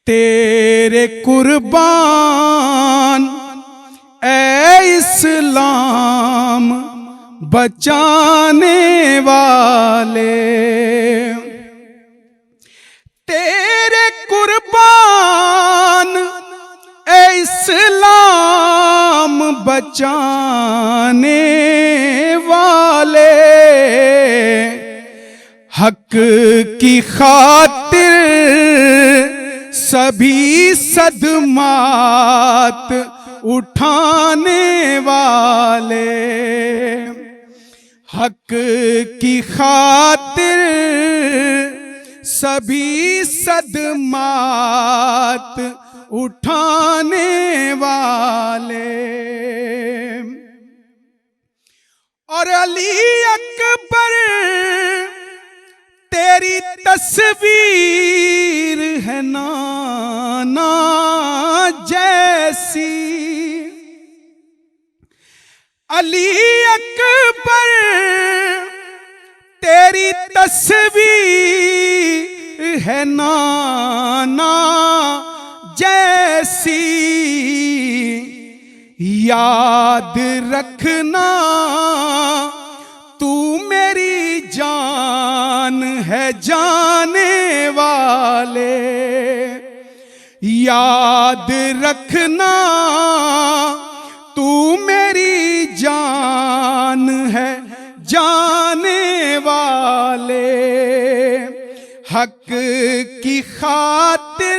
تیرے قربان اے اسلام بچانے والے، تیرے قربان اے اسلام بچانے والے، حق کی خاطر سبھی صدمات اٹھانے والے، حق کی خاطر سبھی صدمات اٹھانے والے، اور علی اکبر تیری تصویر ہے نانا جیسی، علی اکبر تیری تصویر ہے نانا جیسی، یاد رکھنا تو میری جان ہے جانے والے، یاد رکھنا تو میری جان ہے جانے والے، حق کی خاطر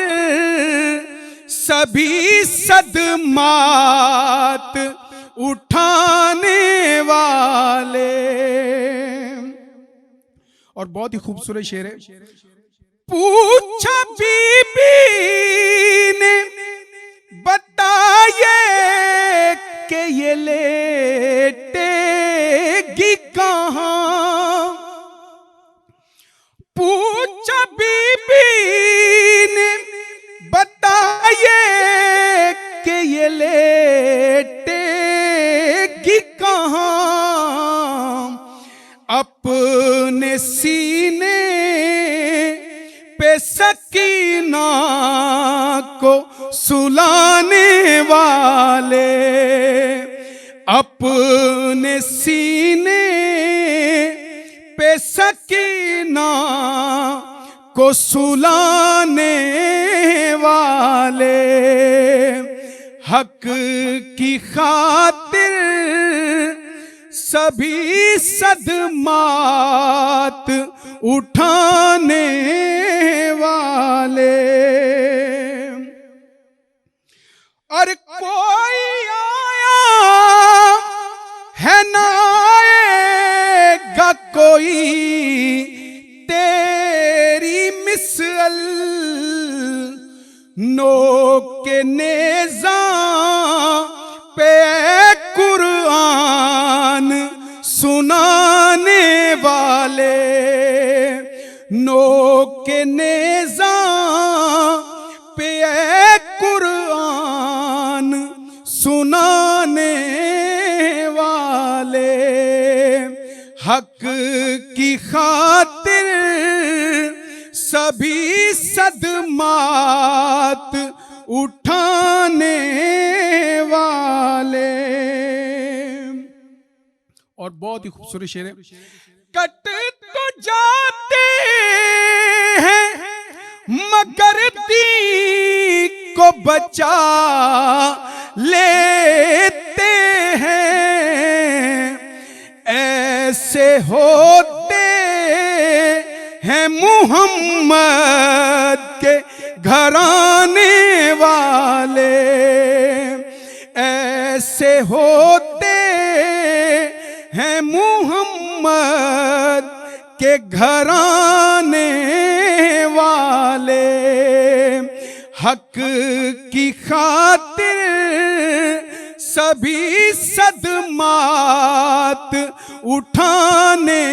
سبھی صدمات اٹھانے والے۔ اور بہت ہی خوبصورت شعر ہے۔ پوچھا بی بی نے بتائے کہ یہ لیٹے گی کہاں، پوچھا بی بی نے بتائے کہ یہ لیٹے گی کہاں، اپنے سینے پہ سکینہ کو سلانے والے، اپنے سینے پہ سکینہ کو سلانے والے، حق کی خاطر سبھی صدمات اٹھانے والے، اور کوئی آیا ہے نہ آئے گا کوئی تیری مثل، نوک نیزاں پہ قرآن سنانے والے، نوک نیزاں پہ قرآن سنانے والے، حق کی خاطر سبھی صدمات اٹھانے والے۔ اور بہت ہی خوبصورت شعر ہے۔ کٹ تو جاتے ہیں مگر دین کو بچا لیتے ہیں، ایسے ہوتے ہیں محمد کے گھرانے والے، ایسے ہوتے ہیں محمد کے گھرانے والے، حق کی خاطر سبھی صدمات اٹھانے